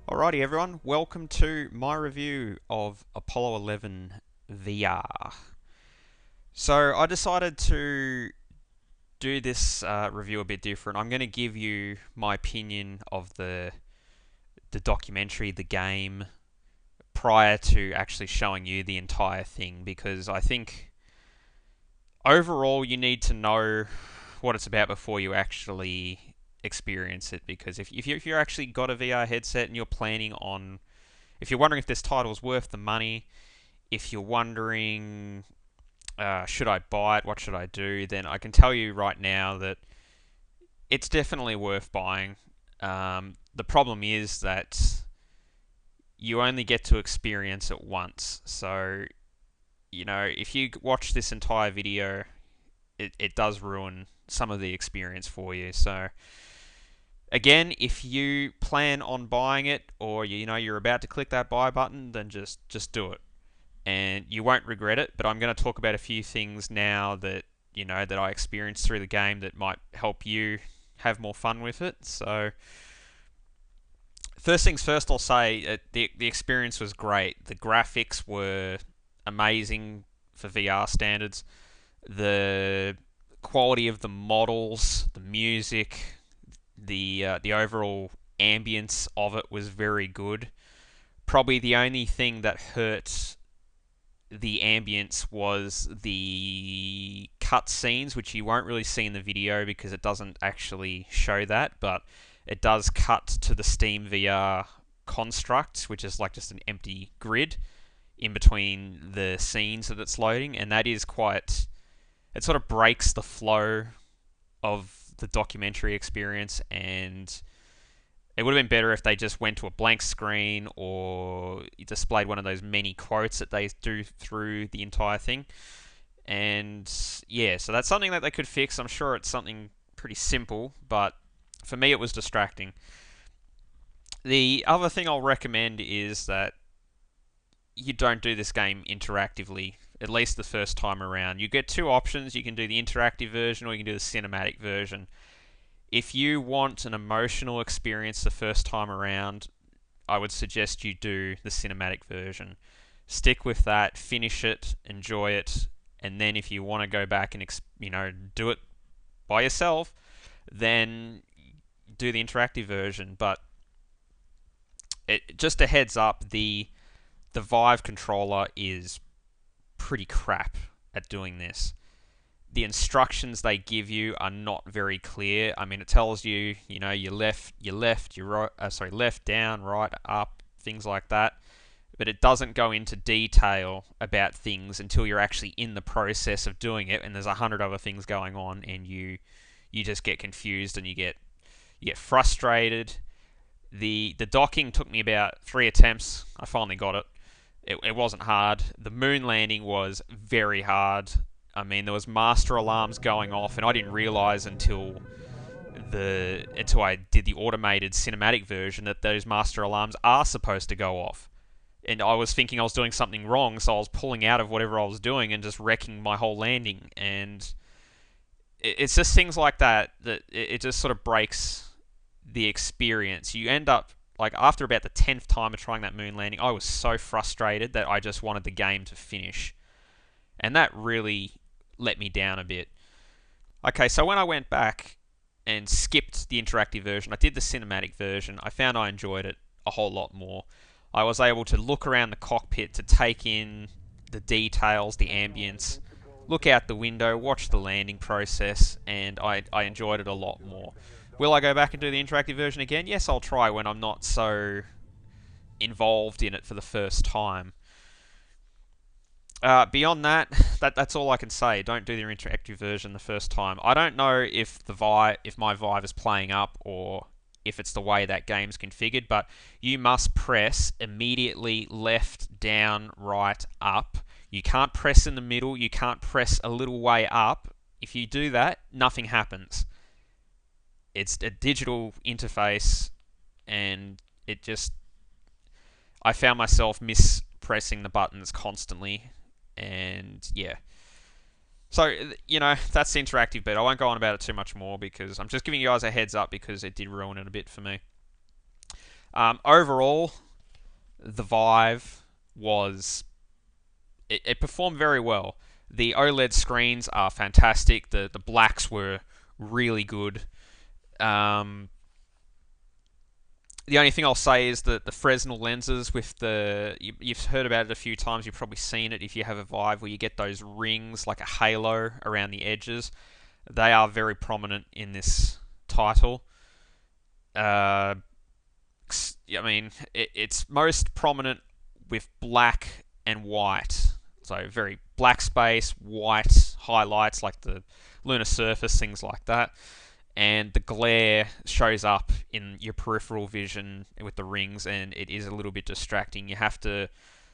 Alrighty everyone, welcome to my review of Apollo 11 VR. So I decided to do this review a bit different. I'm going to give you my opinion of the documentary, the game, prior to actually showing you the entire thing, because I think overall you need to know what it's about before you actually experience it. Because if you're actually got a VR headset and you're planning on, if you're wondering if this title is worth the money, if you're wondering should I buy it, what should I do, then I can tell you right now that it's definitely worth buying. The problem is that you only get to experience it once. So, if you watch this entire video, it does ruin some of the experience for you. So, again, if you plan on buying it, or you're about to click that buy button, then just do it, and you won't regret it. But I'm going to talk about a few things now that that I experienced through the game that might help you have more fun with it. So first things first, I'll say the experience was great. The graphics were amazing for VR standards. The quality of the models, the music, the overall ambience of it was very good. Probably the only thing that hurt the ambience was the cut scenes, which you won't really see in the video because it doesn't actually show that, but it does cut to the Steam VR construct, which is like just an empty grid in between the scenes that it's loading, and that is quite. It sort of breaks the flow of the documentary experience, and it would have been better if they just went to a blank screen or displayed one of those many quotes that they do through the entire thing. And yeah, so that's something that they could fix. I'm sure it's something pretty simple, but for me it was distracting. The other thing I'll recommend is that you don't do this game interactively, at least the first time around. You get two options. You can do the interactive version or you can do the cinematic version. If you want an emotional experience the first time around, I would suggest you do the cinematic version. Stick with that, finish it, enjoy it, and then if you want to go back and do it by yourself, then do the interactive version. But just a heads up, the Vive controller is pretty crap at doing this. The instructions they give you are not very clear. I mean, it tells you, your left, your right, left, down, right, up, things like that. But it doesn't go into detail about things until you're actually in the process of doing it, and there's 100 other things going on, and you just get confused and you get frustrated. The docking took me about 3 attempts. I finally got it. It wasn't hard. The moon landing was very hard. I mean, there was master alarms going off, and I didn't realize until I did the automated cinematic version that those master alarms are supposed to go off. And I was thinking I was doing something wrong, so I was pulling out of whatever I was doing and just wrecking my whole landing. And it's just things like that it just sort of breaks the experience. You end up, like, after about the 10th time of trying that moon landing, I was so frustrated that I just wanted the game to finish. And that really let me down a bit. Okay, so when I went back and skipped the interactive version, I did the cinematic version. I found I enjoyed it a whole lot more. I was able to look around the cockpit to take in the details, the ambience, look out the window, watch the landing process, and I enjoyed it a lot more. Will I go back and do the interactive version again? Yes, I'll try when I'm not so involved in it for the first time. Beyond that's all I can say. Don't do the interactive version the first time. I don't know if my Vive is playing up or if it's the way that game's configured, but you must press immediately left, down, right, up. You can't press in the middle. You can't press a little way up. If you do that, nothing happens. It's a digital interface, and I found myself mispressing the buttons constantly. And yeah, so that's the interactive bit. I won't go on about it too much more because I'm just giving you guys a heads up because it did ruin it a bit for me. Overall, the Vive was it performed very well. The OLED screens are fantastic. The blacks were really good. Um, the only thing I'll say is that the Fresnel lenses with you've heard about it a few times. You've probably seen it if you have a Vive, where you get those rings like a halo around the edges. They are very prominent in this title. I mean, it's most prominent with black and white. So very black space, white highlights like the lunar surface, things like that. And the glare shows up in your peripheral vision with the rings, and it is a little bit distracting. You have to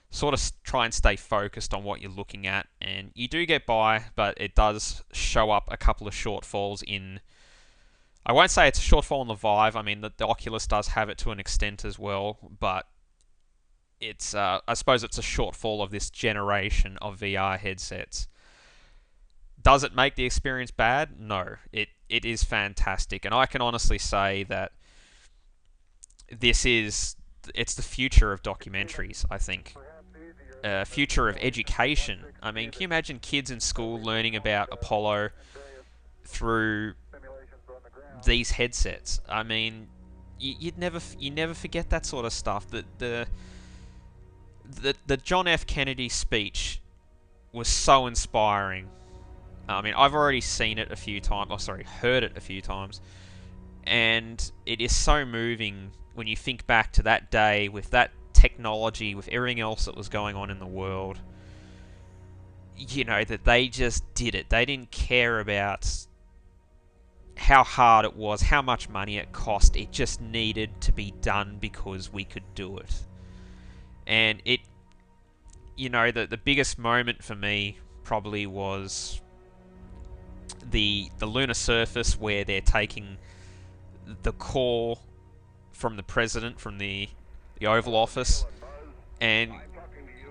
sort of try and stay focused on what you're looking at, and you do get by, but it does show up a couple of shortfalls in... I won't say it's a shortfall in the Vive. I mean, the Oculus does have it to an extent as well, but it's I suppose it's a shortfall of this generation of VR headsets. Does it make the experience bad? No. It is fantastic, and I can honestly say that it's the future of documentaries, I think. Future of education. I mean, can you imagine kids in school learning about Apollo through these headsets? I mean, you never forget that sort of stuff. The John F. Kennedy speech was so inspiring. I mean, I've already seen it a few times. Oh, sorry, heard it a few times, and it is so moving when you think back to that day with that technology, with everything else that was going on in the world. You know, that they just did it. They didn't care about how hard it was, how much money it cost. It just needed to be done because we could do it. And it, you know, the biggest moment for me probably was the lunar surface, where they're taking the call from the president from the Oval Office. And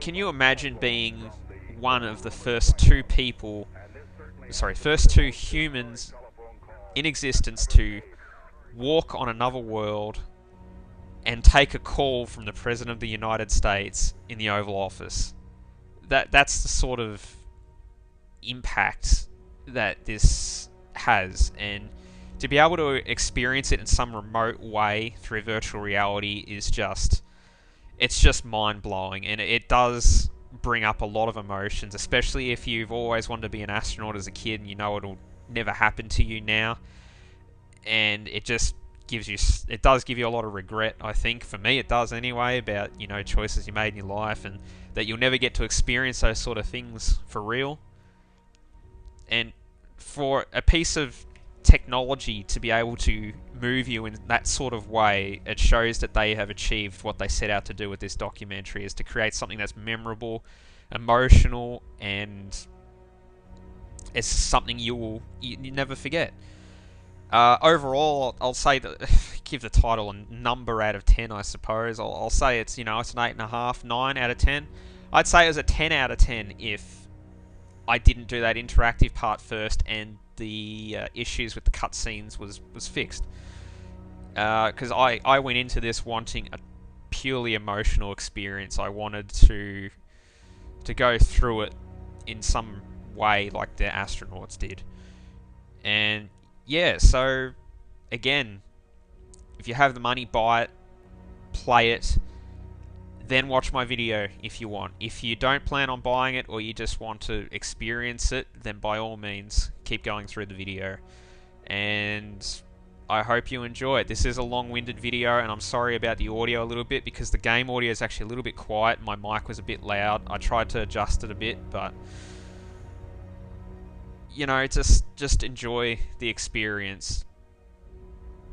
can you imagine being one of the first two humans in existence to walk on another world and take a call from the President of the United States in the Oval Office? That's the sort of impact that this has, and to be able to experience it in some remote way through virtual reality is just mind-blowing, and it does bring up a lot of emotions, especially if you've always wanted to be an astronaut as a kid and you know it'll never happen to you now. And it does give you a lot of regret, I think. For me, it does anyway, about, you know, choices you made in your life, and that you'll never get to experience those sort of things for real. And for a piece of technology to be able to move you in that sort of way, it shows that they have achieved what they set out to do with this documentary, is to create something that's memorable, emotional, and it's something you never forget. Overall, I'll say that give the title a number out of 10, I suppose. I'll say it's an 8.5, 9 out of 10. I'd say it was a 10 out of 10 if I didn't do that interactive part first and the issues with the cutscenes was fixed. Because I went into this wanting a purely emotional experience. I wanted to go through it in some way like the astronauts did. And yeah, so again, if you have the money, buy it, play it, then watch my video if you want. If you don't plan on buying it, or you just want to experience it, then by all means keep going through the video. And I hope you enjoy it. This is a long-winded video, and I'm sorry about the audio a little bit, because the game audio is actually a little bit quiet. My mic was a bit loud. I tried to adjust it a bit, but you know, just enjoy the experience.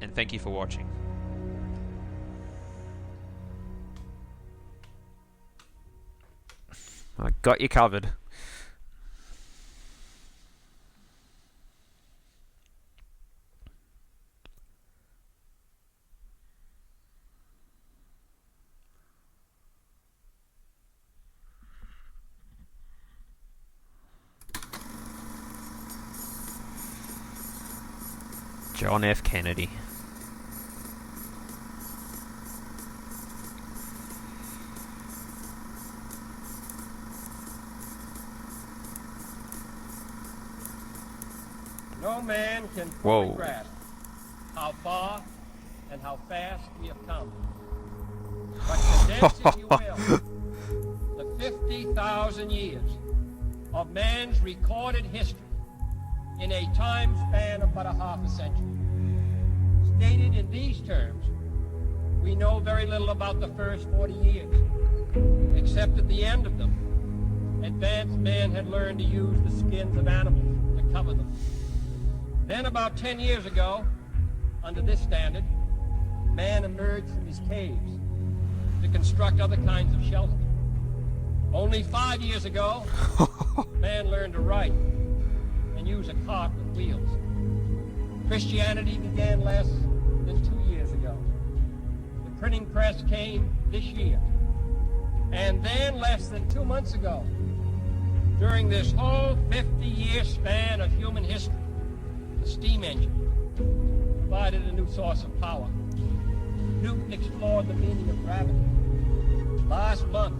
And thank you for watching. I got you covered. John F. Kennedy. No man can fully Whoa. grasp how far and how fast we have come. But condense, if you will, the 50,000 years of man's recorded history in a time span of but a half a century. Stated in these terms, we know very little about the first 40 years, except at the end of them, advanced man had learned to use the skins of animals to cover them. Then about 10 years ago, under this standard, man emerged from his caves to construct other kinds of shelter. Only 5 years ago, man learned to write and use a cart with wheels. Christianity began less than 2 years ago. The printing press came this year. And then less than 2 months ago, during this whole 50-year span of human history, the steam engine provided a new source of power. Newton explored the meaning of gravity. Last month,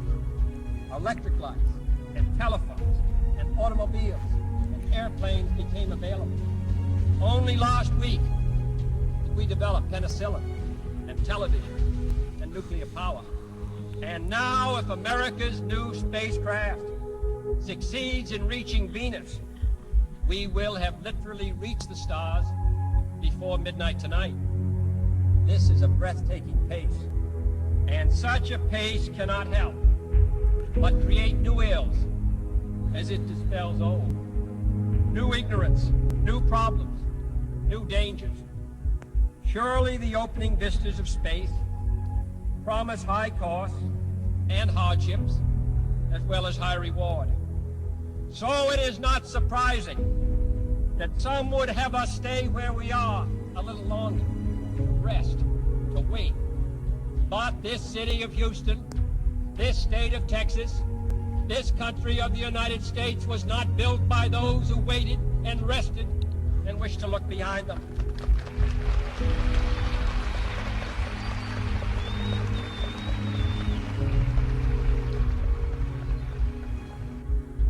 electric lights and telephones and automobiles and airplanes became available. Only last week did we develop penicillin and television and nuclear power. And now, if America's new spacecraft succeeds in reaching Venus, we will have literally reached the stars before midnight tonight. This is a breathtaking pace, and such a pace cannot help but create new ills as it dispels old. New ignorance, new problems, new dangers. Surely the opening vistas of space promise high costs and hardships, as well as high reward. So it is not surprising that some would have us stay where we are a little longer, to rest, to wait. But this city of Houston, this state of Texas, this country of the United States was not built by those who waited and rested and wished to look behind them.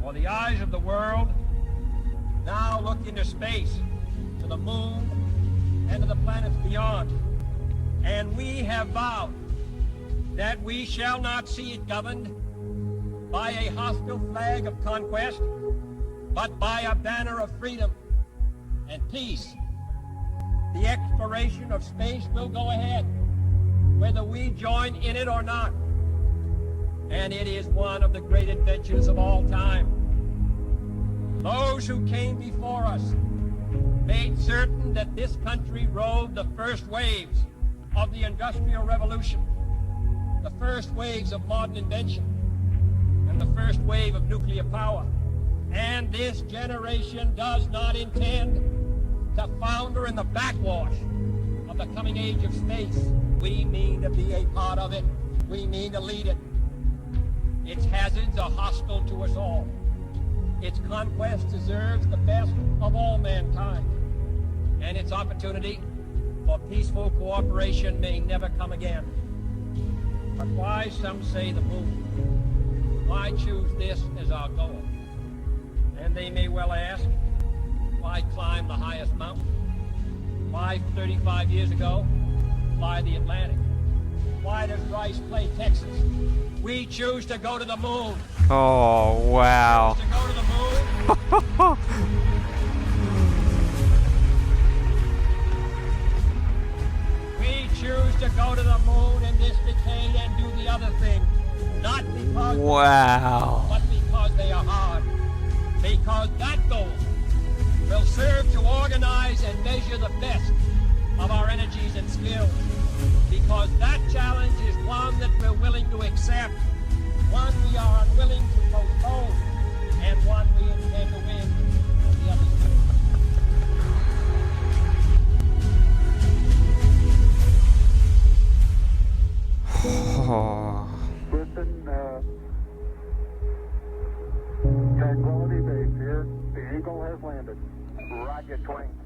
For the eyes of the world now look into space, to the moon, and to the planets beyond. And we have vowed that we shall not see it governed by a hostile flag of conquest, but by a banner of freedom and peace. The exploration of space will go ahead, whether we join in it or not. And it is one of the great adventures of all time. Those who came before us made certain that this country rode the first waves of the Industrial Revolution, the first waves of modern invention, and the first wave of nuclear power. And this generation does not intend to founder in the backwash of the coming age of space. We mean to be a part of it. We mean to lead it. Its hazards are hostile to us all. Its conquest deserves the best of all mankind. And its opportunity for peaceful cooperation may never come again. But why, some say, the moon? Why choose this as our goal? And they may well ask, why climb the highest mountain? Why, 35 years ago, fly the Atlantic? Why does Rice play Texas? We choose to go to the moon. Oh, wow. We choose to go to the moon. We choose to go to the moon in this decade and do the other thing. Not because Wow. but because they are hard. Because that goal will serve to organize and measure the best of our energies and skills. Because that challenge is one that we're willing to accept, one we are unwilling to postpone, and one we intend to win on the other side. Listen, Tranquility Base here. The Eagle has landed. Roger,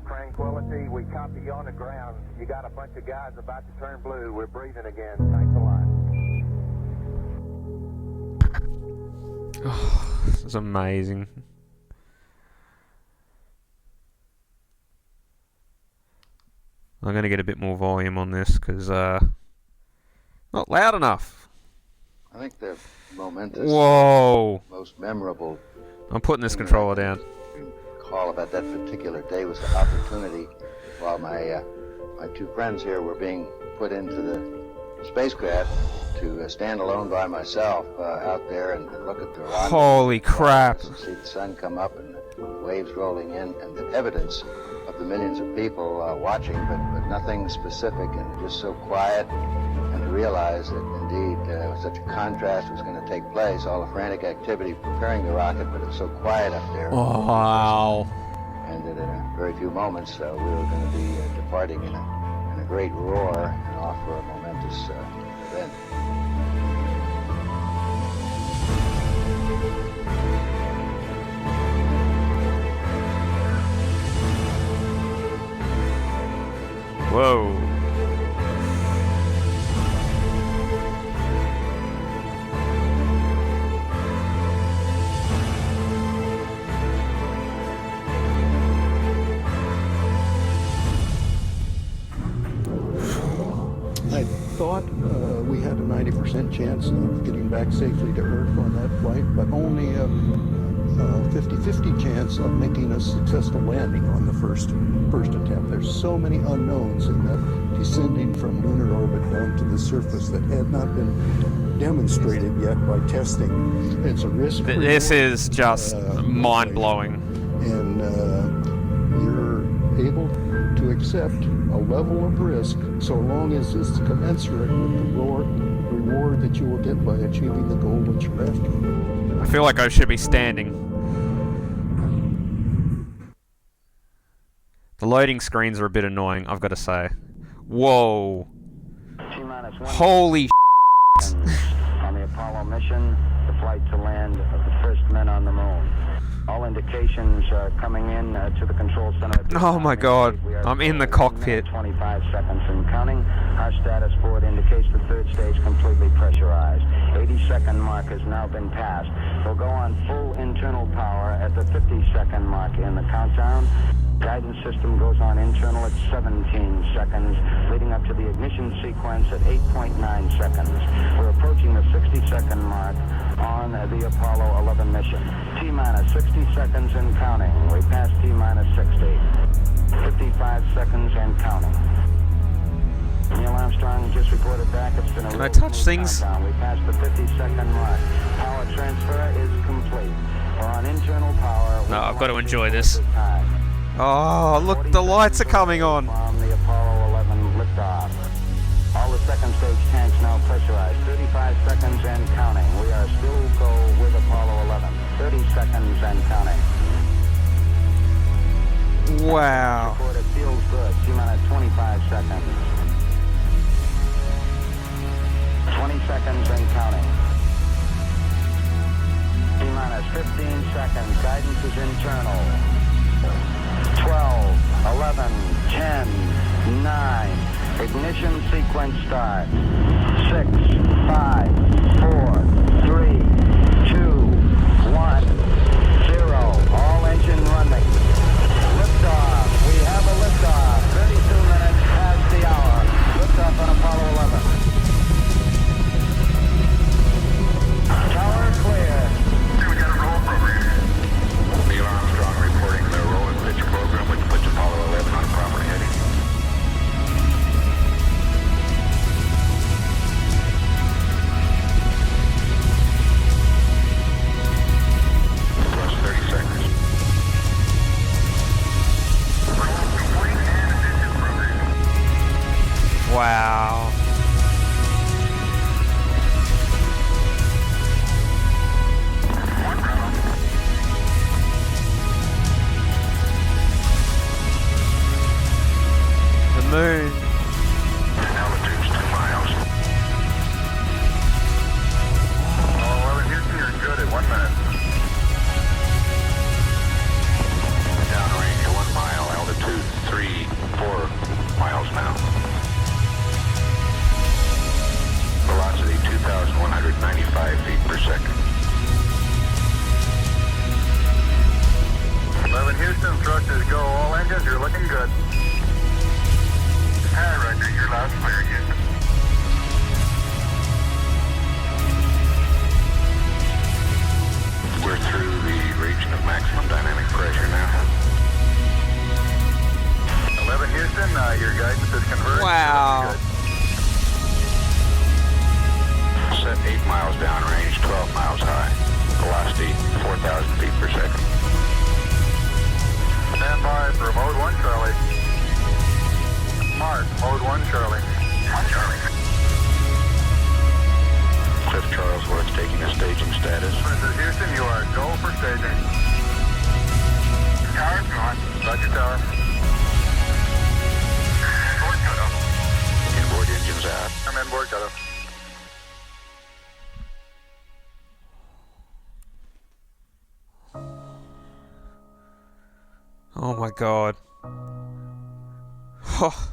Tranquility. We copy you on the ground. You got a bunch of guys about to turn blue. We're breathing again. Thanks a lot. Oh, this is amazing. I'm going to get a bit more volume on this because not loud enough. I think the momentous, Whoa! most memorable I'm putting this thing controller that I down. can recall about that particular day was the opportunity while my two friends here were being put into the spacecraft to stand alone by myself out there and look at the rocket. Holy crap! See the sun come up and the waves rolling in, and the evidence of the millions of people watching, but nothing specific, and just so quiet. And to realize that indeed such a contrast was going to take place, all the frantic activity preparing the rocket, but it's so quiet up there. Wow! And that in a very few moments we were going to be departing in a great roar and off for a momentous event. Whoa! I thought we had a 90% chance of getting back safely to Earth on that flight, but only a 50-50 chance of making a successful landing on the first attempt. There's so many unknowns in that descending from lunar orbit down to the surface that had not been demonstrated yet by testing. It's a risk. This is just mind-blowing. And you're able to accept a level of risk so long as it's commensurate with the reward that you will get by achieving the goal that you're after. I feel like I should be standing. The loading screens are a bit annoying, I've got to say. Whoa. Holy on the Apollo mission, the flight to land of the first men on the moon. All indications are coming in to the control center. Oh my god, I'm in the cockpit. 25 seconds and counting. Our status board indicates the third stage completely pressurized. 80-second mark has now been passed. We'll go on full internal power at the 50-second mark in the countdown. Guidance system goes on internal at 17 seconds, leading up to the ignition sequence at 8.9 seconds. We're approaching the 60-second mark on the Apollo 11 mission. T-minus 60 seconds and counting. We passed T-minus 60. 55 seconds and counting. Neil Armstrong just reported back. It's been a Can I touch things? countdown. We passed the 50-second mark. Power transfer is complete. We're on internal power. No, I've got to enjoy this. Oh, look, the lights are coming on. From the Apollo 11 liftoff. All the second stage tanks now pressurized. 35 seconds and counting. We are still go with Apollo 11. 30 seconds and counting. Wow. Report, it feels good. T-minus 25 seconds. 20 seconds and counting. T-minus 15 seconds. Guidance is internal. 12, 11, 10, 9. Ignition sequence start. 6, 5, 4, 3, 2, 1, 0. All engine running. Liftoff. We have a liftoff. 32 minutes past the hour. Liftoff on Apollo 11. Tower clear. We got a roll program. Neil Armstrong reporting the roll and pitch program, which puts Apollo 11 on proper heading. Plus 30 seconds. Wow. The moon. Altitude's 2 miles. Oh, 11 Houston, you're good at 1 minute. Downrange 1 mile, altitude 4 miles now. Velocity 2,195 feet per second. 11 Houston, thrusters go. All engines, you're looking good. miles downrange, 12 miles high. Velocity 4,000 feet per second. Stand by for mode 1 Charlie. Mark, mode 1 Charlie. 1 Charlie. Cliff Charles Works taking a staging status. This is Houston, you are go for staging. Tower's gone. Roger, tower. Board cutoff. Inboard engines out. I'm in board cutoff. Oh my god. Oh.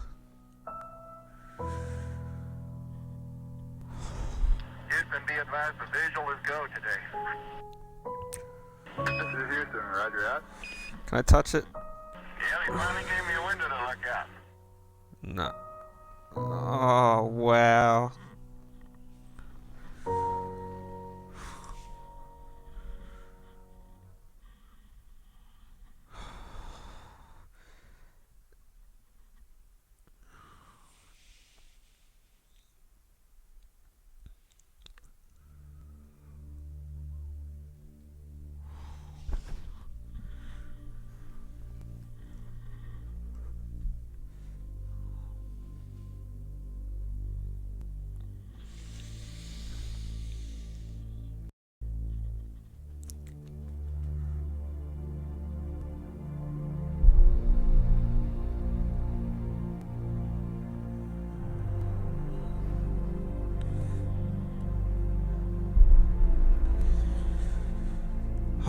Houston, be advised the visual is go today. This is Houston, roger that. Can I touch it? Yeah, they finally gave me a window to look at. No. Oh, wow.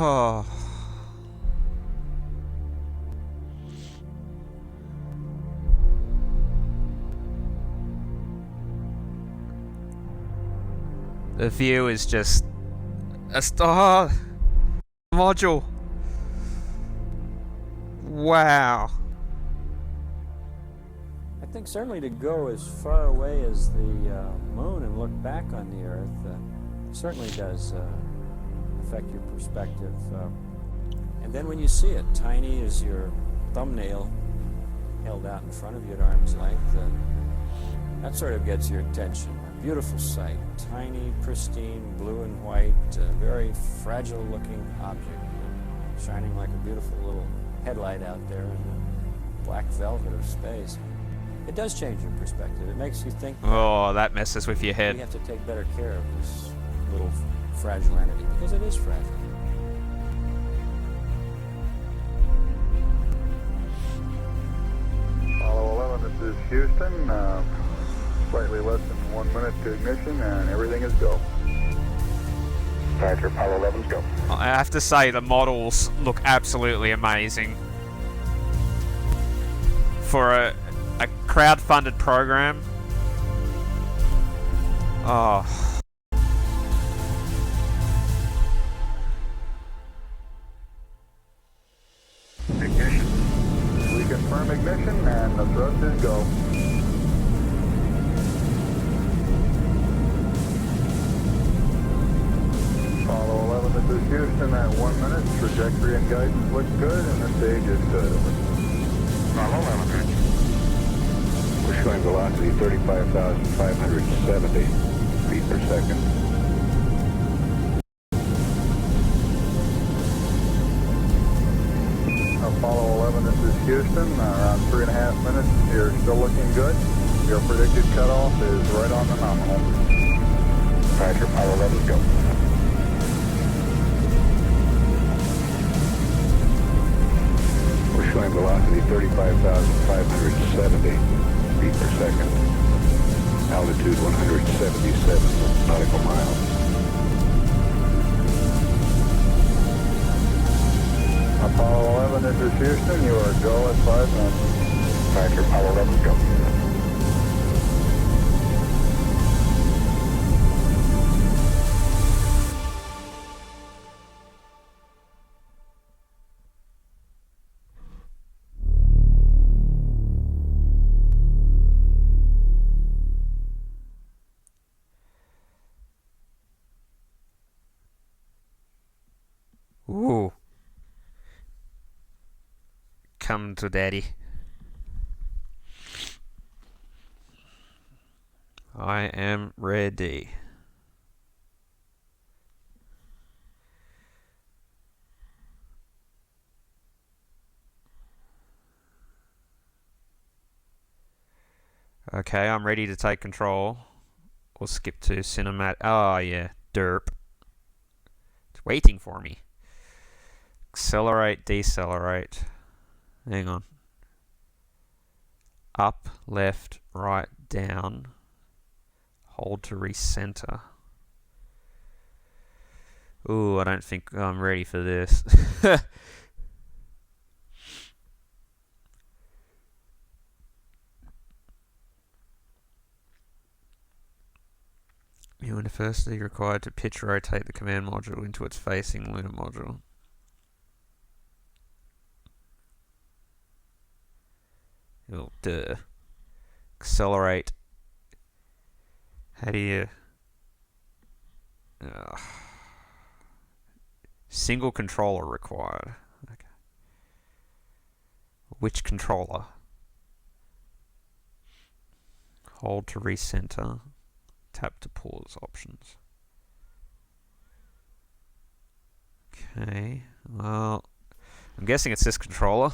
Oh. The view is just a star module. Wow. I think certainly to go as far away as the moon and look back on the Earth certainly does affect your perspective. And then when you see it, tiny as your thumbnail held out in front of you at arm's length, that sort of gets your attention. A beautiful sight, tiny, pristine, blue and white, very fragile looking object, shining like a beautiful little headlight out there in the black velvet of space. It does change your perspective. It makes you think. Oh, that messes with your We head. have to take better care of this little fragile entity, because it is fragile. Apollo 11, this is Houston. Slightly less than 1 minute to ignition, and everything is go. Roger, Apollo 11's go. I have to say, the models look absolutely amazing. For a crowd-funded program. Oh. Ignition. We confirm ignition, and the thrust is go. Apollo 11, this is Houston at 1 minute. Trajectory and guidance look good, and the stage is good. Apollo 11, we're showing velocity 35,570 feet per second. Apollo 11, this is Houston. Around 3.5 minutes. You're still looking good. Your predicted cutoff is right on the nominal. Roger, Apollo 11's go. We're showing velocity 35,570 feet per second. Altitude 177 nautical miles. Apollo 11, this is Houston. You are go at 5 minutes. Roger, Apollo 11's go. Ooh. Come to daddy. I am ready. Okay, I'm ready to take control. We'll skip to cinematic. Oh, yeah. Derp. It's waiting for me. Accelerate, decelerate. Hang on. Up, left, right, down. Hold to recenter. Ooh, I don't think I'm ready for this. University required to pitch rotate the command module into its facing lunar module. Oh, duh. Accelerate. How do you... Single controller required. Okay. Which controller? Hold to recenter. Tap to pause options. Okay. Well, I'm guessing it's this controller.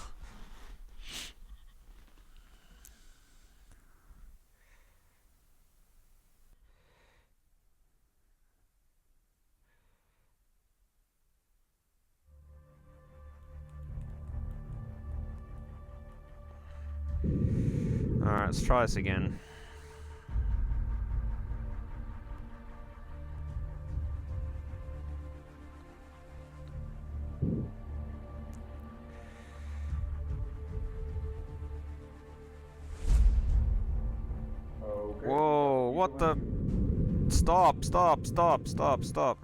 Alright, let's try this again. Okay. Whoa, what the... Stop, stop, stop, stop, stop.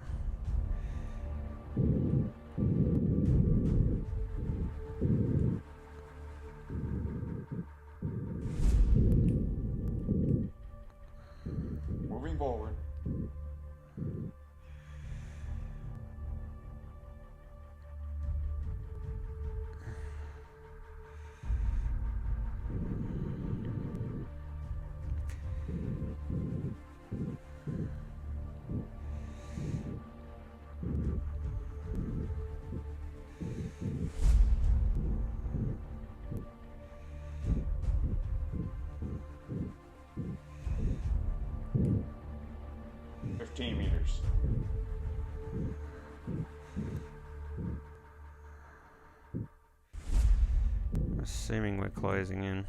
Moving forward. Meters. Assuming we're closing in.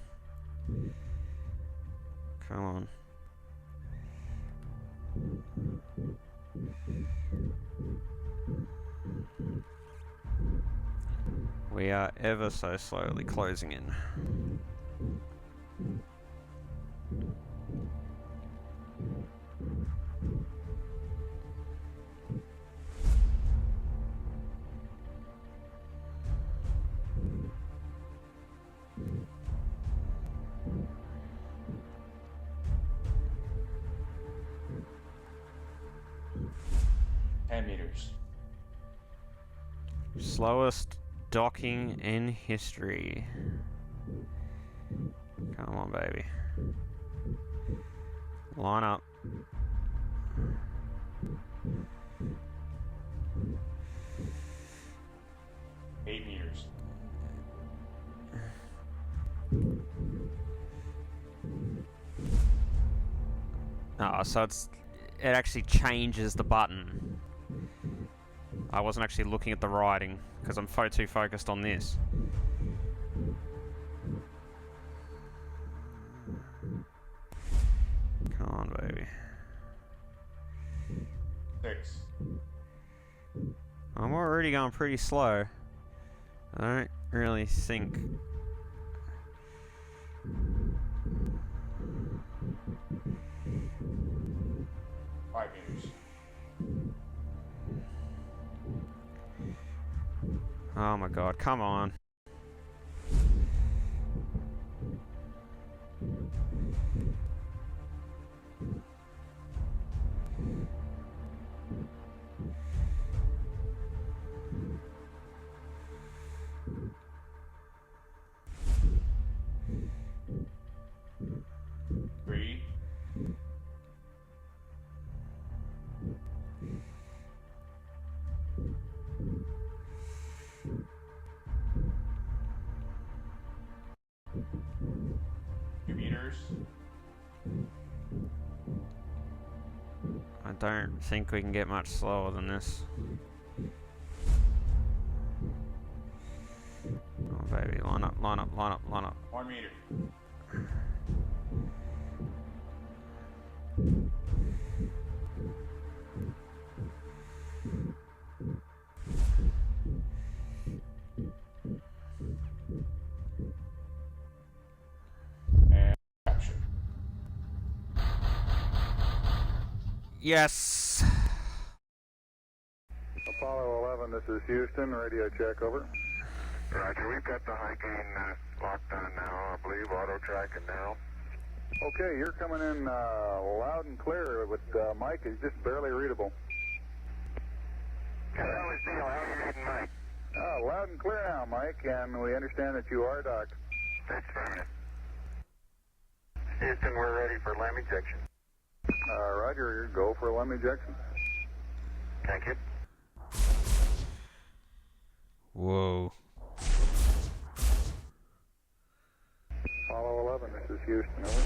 Come on. We are ever so slowly closing in. Meters. Slowest docking in history. Come on, baby. Line up. Meters. Oh, so it actually changes the button. I wasn't actually looking at the writing because I'm too focused on this. Come on, baby. 6. I'm already going pretty slow. I don't really think... Meters. Oh my god, come on. don't think we can get much slower than this. Oh baby, line up, line up, line up, line up. 1 meter. And capture. Yes. Apollo 11, this is Houston. Radio check, over. Roger, we've got the high gain locked on now, I believe, auto track and now. Okay, you're coming in loud and clear, but Mike is just barely readable. How is Neil? How are you reading, Mike? Loud and clear now, Mike, and we understand that you are docked. That's fine. Houston, we're ready for LEM ejection. Roger, go for LEM ejection. Thank you. Whoa. Apollo 11, this is Houston, over.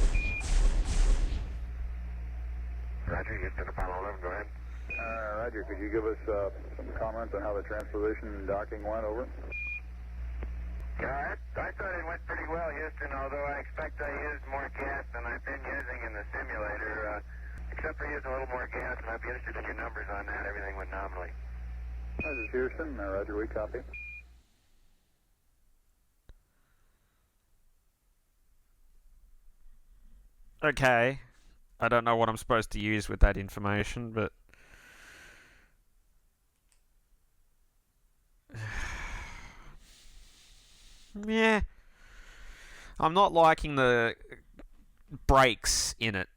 Roger, Houston, Apollo 11, go ahead. Roger, could you give us some comments on how the transposition and docking went, over? Yeah, I thought it went pretty well, Houston, although I expect I used more gas than I've been using in the simulator, except for using a little more gas, and I'd be interested in your numbers on that. Everything went nominally. This is Houston, Roger, we copy. Okay. I don't know what I'm supposed to use with that information, but... yeah. I'm not liking the brakes in it.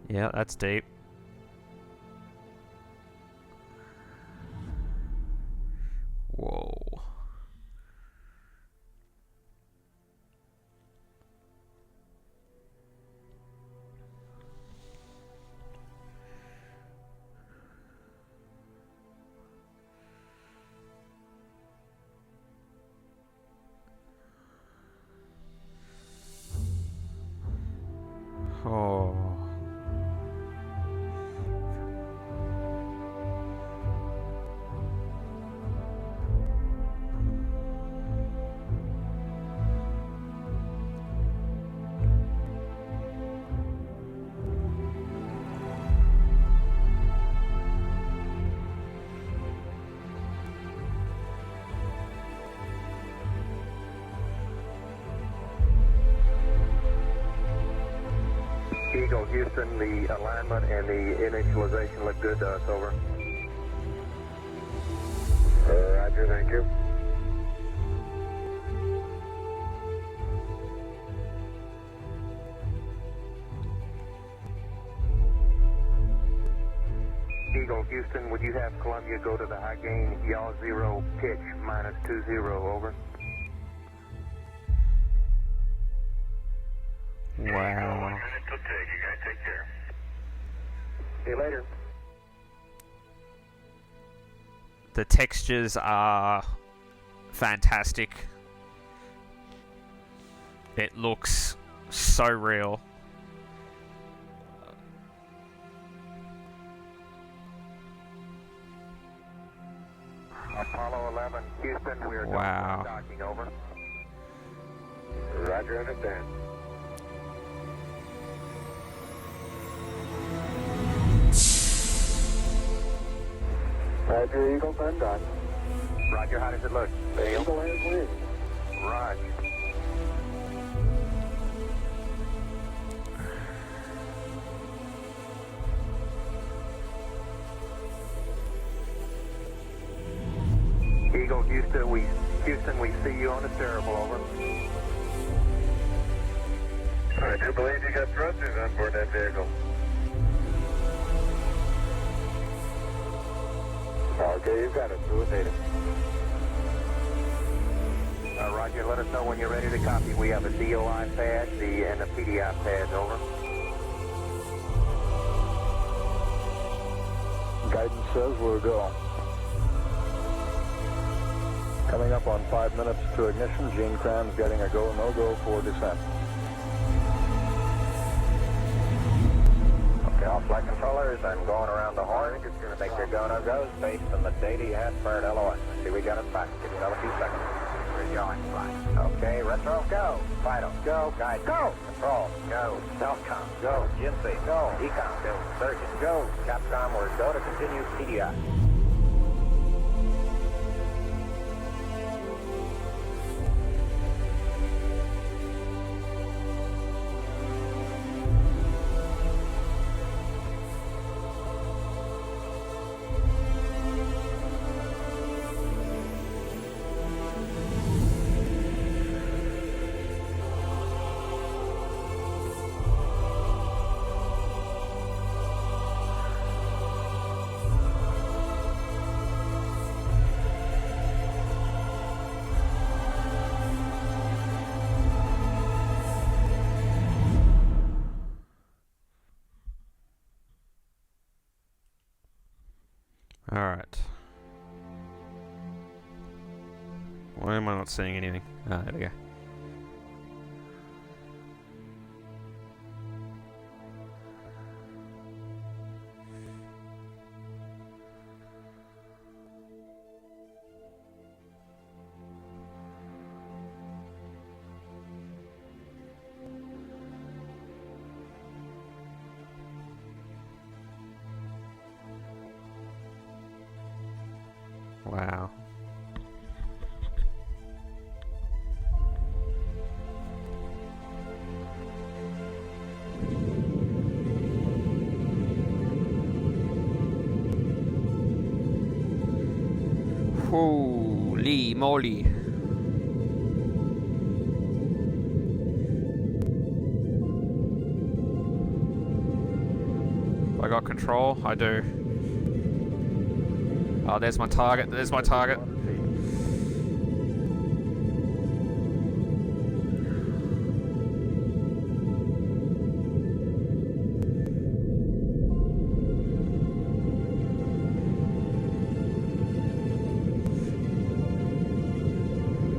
Yeah, that's deep. Whoa. Oh. Eagle, Houston, the alignment and the initialization look good to us, over. Roger, thank you. Eagle, Houston, would you have Columbia go to the high gain, yaw 0, pitch -20, over? Wow. You guys take care. See you later. The textures are fantastic. It looks so real. Apollo 11, Houston, we are Wow. docking, over. Roger, understand. Roger, Eagle, done done. Roger, how does it look? The Eagle has wind. Roger. Eagle, Houston, we see you on the steerable, over. I do believe you got thrusters on board that vehicle. Okay, you got it. Do it, Data. Roger, let us know when you're ready to copy. We have a DOI pad and a PDI pad, over. says we'll go. Coming up on 5 minutes to ignition, Gene Kranz getting a go, no-go for descent. Okay, all flight controllers, I'm going around the horn. It's going to make your go, no-goes based on the data you had for an LOS. See, we got it back. Give me another few seconds. We're going, flight. Okay, retro, go. Vital, go. Guide, go. Control, go. Self-com, go. Ginsey, go. Ecom, go. Surgeon, go. Capcom, we're go to continue PDI. Alright. Why am I not seeing anything? Ah, there we go. Wow. Holy moly. I got control? I do. Oh, there's my target. There's my target.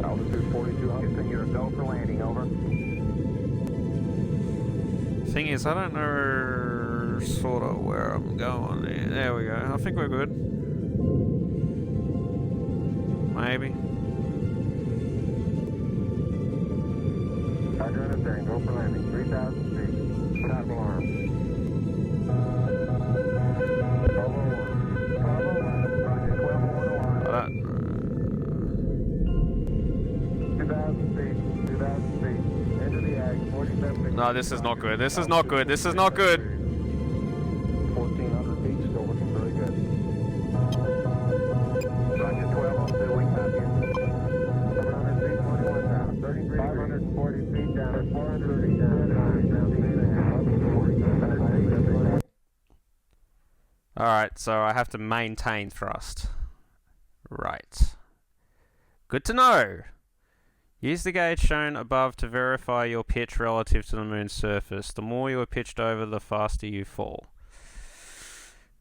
Altitude 4200. Thing you're go for landing, over. Thing is, I don't know sort of where I'm going. There we go. I think we're good. Maybe. Roger, understand. Go for landing. 3,000 feet. Top alarm. Roger, 1201 alarm. 2,000 feet. 2,000 feet. Into the ag. 47. No, this is not good. This is not good. This is not good. 1,400 feet. Still looking very good. Roger, 1202. We copy you. 700 feet. 21 down. 33. 540 feet down. 430 down. Down 8.5. Alright, so I have to maintain thrust. Right. Good to know. Use the gauge shown above to verify your pitch relative to the moon's surface. The more you are pitched over, the faster you fall.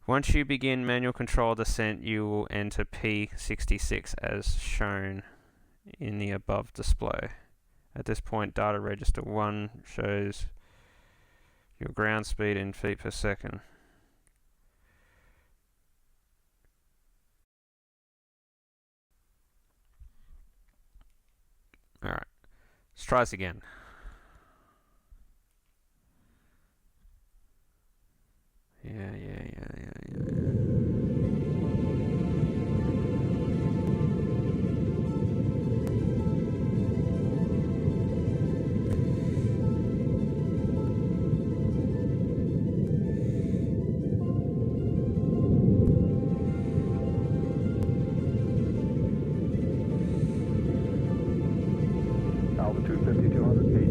Once you begin manual control descent, you will enter P66 as shown in the above display. At this point, data register 1 shows your ground speed in feet per second. Alright, let's try this again. Yeah. Altitude 5,200 feet.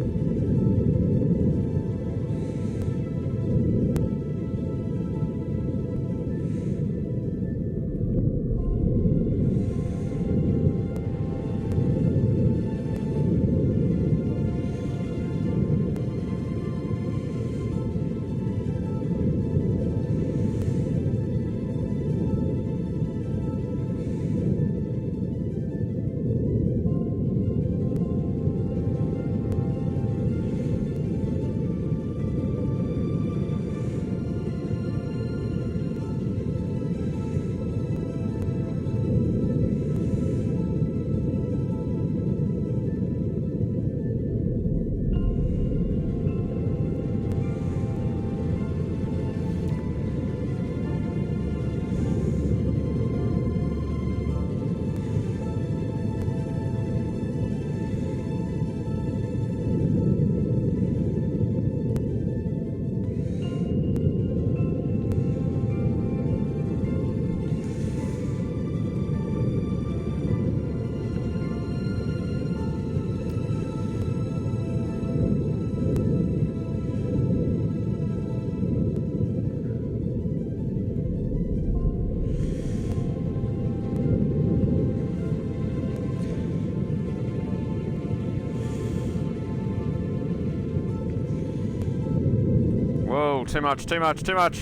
Oh, too much, too much, too much.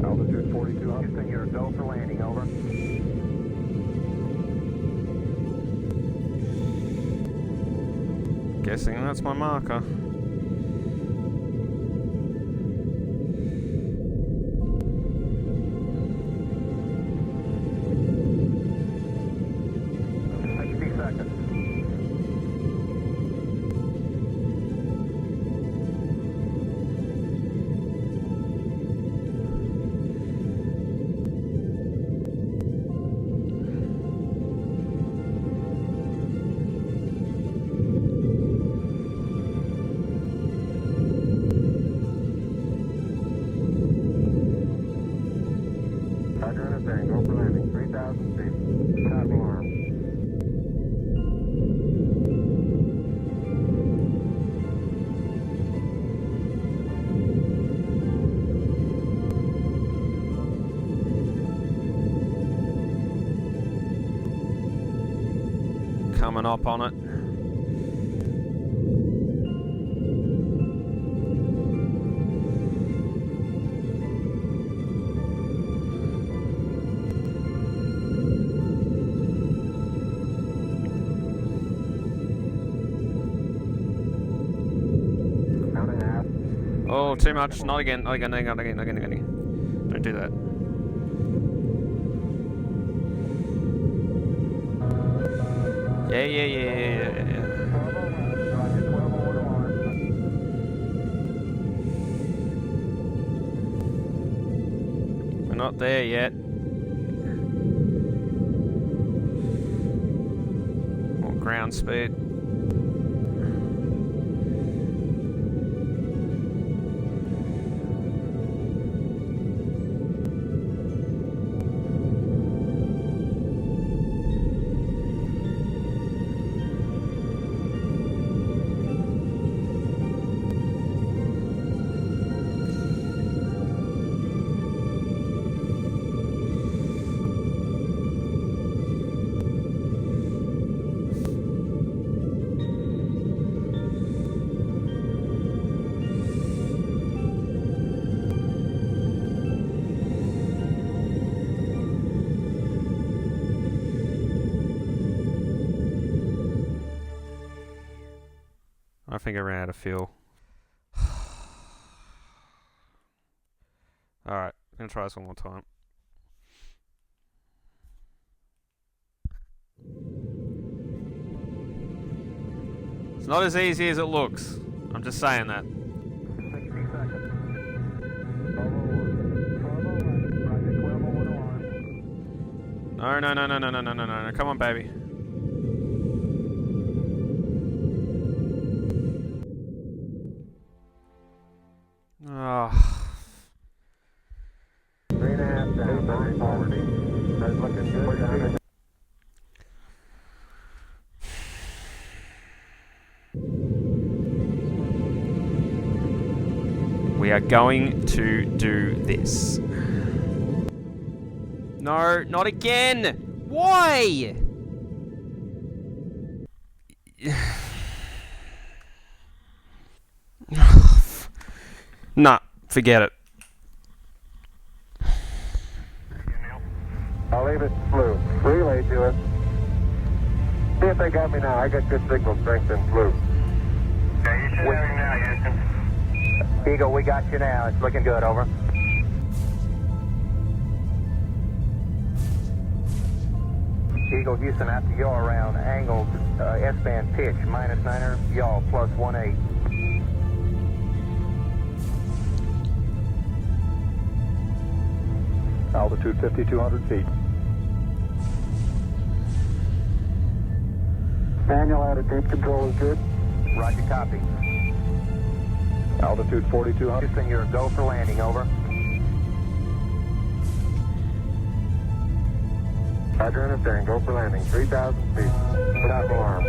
Altitude 42. Houston, you're go for landing, over. Guessing that's my marker. Roger, understand. Go for landing. 3,000 feet. Stop alarm. Coming up on it. Count and a half. Oh, too much. Not again, not again, not again, not again, not again, not again. Don't do that. Yeah, yeah, yeah, yeah, yeah, yeah. Roger, 1201 alarm. We're not there yet. More ground speed. I think I ran out of fuel. Alright, I'm gonna try this one more time. It's not as easy as it looks. I'm just saying that. 60 seconds. 1201. Roger, 1201 alarm. No, no, no, no, no, no, no, no, no. Come on, baby. Oh. 3.5 down. 940. That's looking good. Down. We are going to do this. No, not again! Why? Nah, forget it. I'll leave it blue. Relay to us. See if they got me now. I got good signal strength in blue. Okay, you should have him now, Houston. Eagle, we got you now. It's looking good. Over. Eagle, Houston, after yaw around angled S-band pitch, -9er, yaw, +18. Altitude 5,200 feet. Manual attitude control is good. Roger, copy. Altitude 4,200. Houston, you're a go for landing, over. Roger, understand. Go for landing. 3,000 feet. Stop alarm.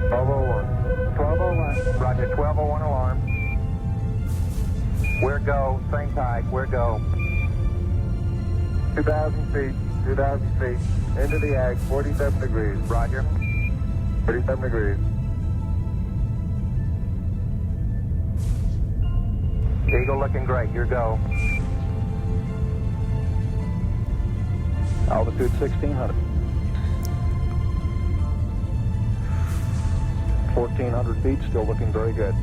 1201. 1201. Roger, 1201 alarm. We're go. Same type. We're go. 2,000 feet. 2,000 feet. Into the ag, 47 degrees. Roger. 37 degrees. Eagle looking great. Your go. Altitude 1,600. 1,400 feet, still looking very good.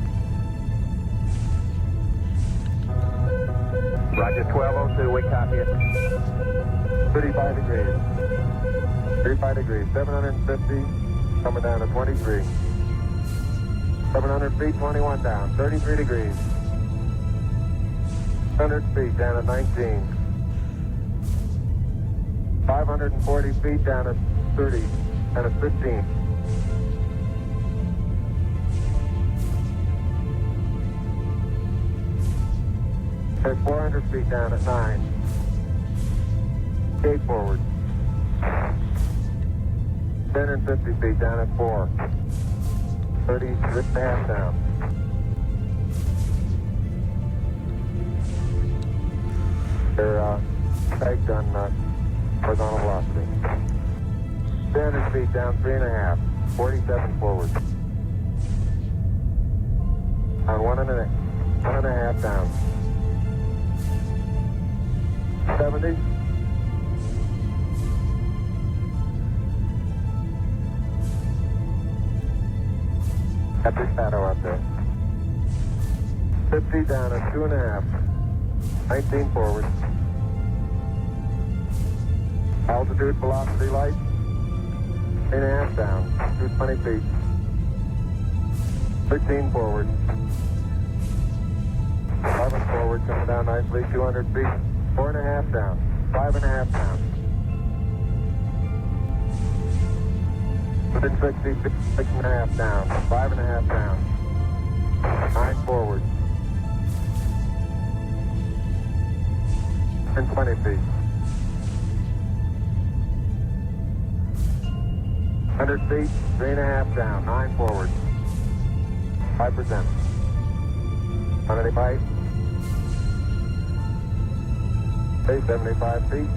Roger, 1202, we copy it. 35 degrees. 35 degrees. 750, coming down to 23. 700 feet, 21 down. 33 degrees. 100 feet, down at 19. 540 feet, down at 30, and at 15. At 400 feet, down at 9. Gate forward. 1050 feet, down at 4. 36 and a half down. They're pegged on horizontal velocity. 300 feet down, 3.5. 47 forward. On 1.5 down. 70. Got the shadow out there. 50 down at 2.5. 19 forward. Altitude, velocity, light. 8.5 down. 220 feet. 13 forward. 11 forward, coming down nicely. 200 feet. 4.5 down. 5.5 down. Within 60 feet. 6.5 down. 5.5 down. 9 forward. And 20 feet. 100 feet, 3.5 down, 9 forward. 5%. 185. Stay 75 feet.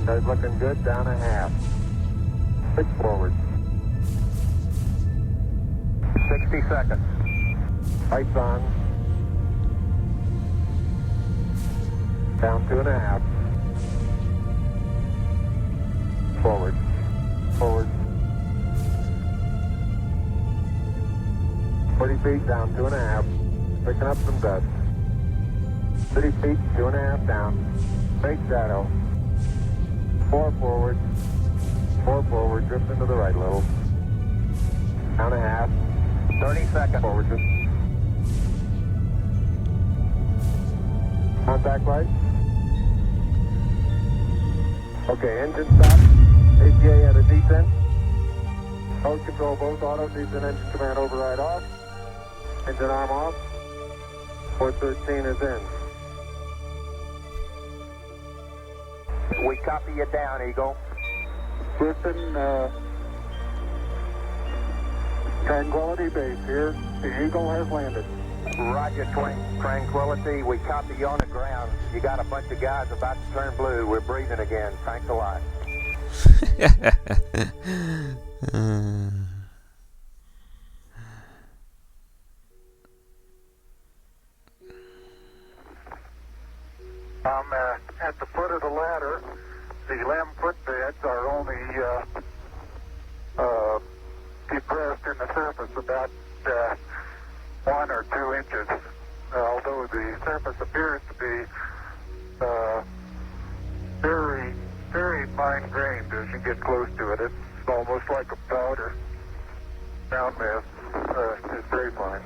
Guys looking good, down a half. 6 forward. 60 seconds. Lights on. Down 2.5. Forward. Forward. 40 feet down 2.5. Picking up some dust. 30 feet, 2.5 down. Big shadow. 4 forward. 4 forward. Drift into the right a little. Down a half. 30 seconds. Forward. Just. Contact light. Okay, engine stop. ATA at a descent. Mode control both auto. Descent engine command override off. Engine arm off. 413 is in. We copy you down, Eagle. Houston, Tranquility Base here. The Eagle has landed. Roger, Tranquility. We copy you on the ground. You got a bunch of guys about to turn blue. We're breathing again. Thanks a lot. I'm at the foot of the ladder. The 11-foot beds are only depressed in the surface about 1 or 2 inches. Although the surface appears to be very, very fine-grained as you get close to it. It's almost like a powder. Ground mass is very fine.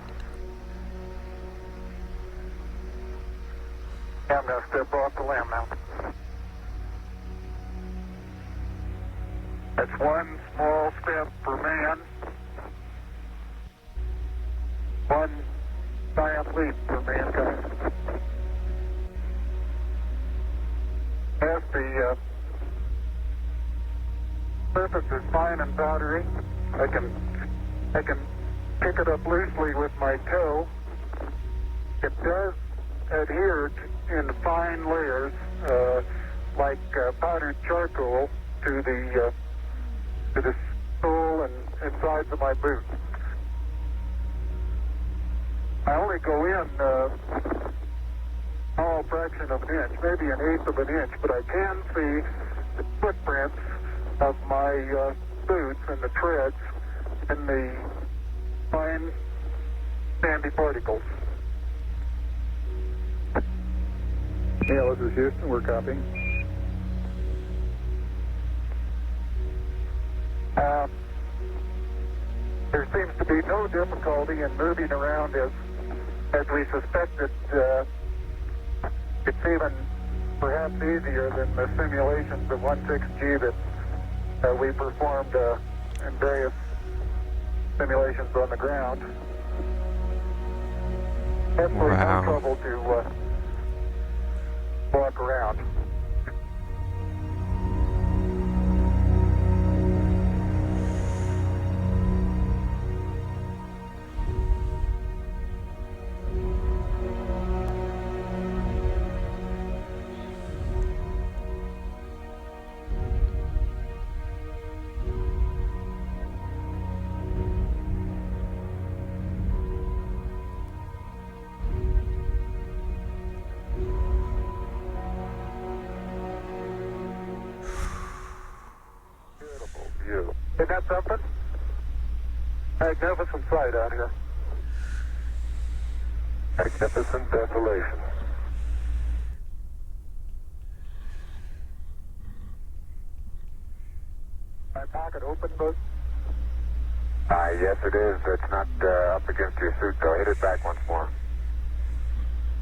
I'm going to step off the limb now. That's one small step for man, one giant leap for mankind. As the surface is fine and powdery, I can pick it up loosely with my toe. It does adhere in fine layers, like powdered charcoal, to the sole and sides of my boots. I only go in a small fraction of an inch, maybe an eighth of an inch, but I can see the footprints of my boots and the treads and the fine sandy particles. Neil, this is Houston. We're copying. There seems to be no difficulty in moving around as we suspected. It's even perhaps easier than the simulations of 16G that we performed in various simulations on the ground. Absolutely no trouble to walk around. Isn't that something? Magnificent sight out here. Magnificent desolation. My pocket open, bud? Yes, it is. It's not up against your suit, though. Hit it back once more.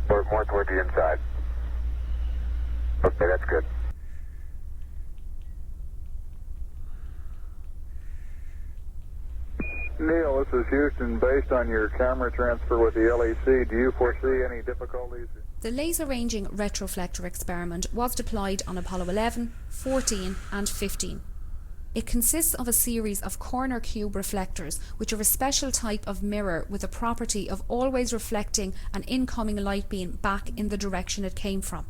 Or more toward the inside. Okay, that's good. Neil, this is Houston. Based on your camera transfer with the LEC, do you foresee any difficulties? The laser ranging retroflector experiment was deployed on Apollo 11, 14 and 15. It consists of a series of corner cube reflectors, which are a special type of mirror with a property of always reflecting an incoming light beam back in the direction it came from.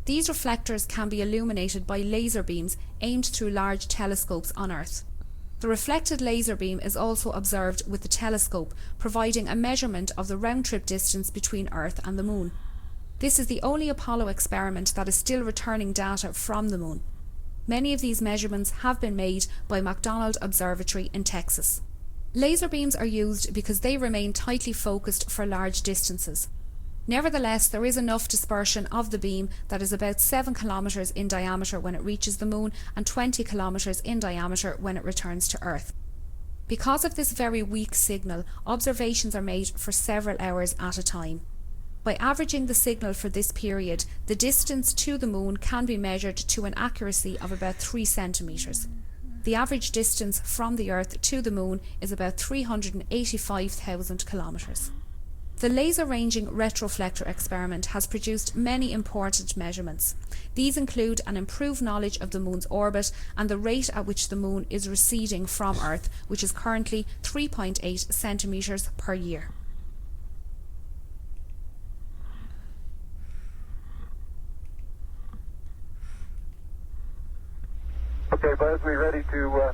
These reflectors can be illuminated by laser beams aimed through large telescopes on Earth. The reflected laser beam is also observed with the telescope, providing a measurement of the round-trip distance between Earth and the Moon. This is the only Apollo experiment that is still returning data from the Moon. Many of these measurements have been made by McDonald Observatory in Texas. Laser beams are used because they remain tightly focused for large distances. Nevertheless, there is enough dispersion of the beam that is about 7 kilometers in diameter when it reaches the Moon and 20 kilometers in diameter when it returns to Earth. Because of this very weak signal, observations are made for several hours at a time. By averaging the signal for this period, the distance to the Moon can be measured to an accuracy of about 3 centimeters. The average distance from the Earth to the Moon is about 385,000 kilometers. The laser ranging retroflector experiment has produced many important measurements. These include an improved knowledge of the Moon's orbit and the rate at which the Moon is receding from Earth, which is currently 3.8 centimeters per year. Okay, Buzz, we ready to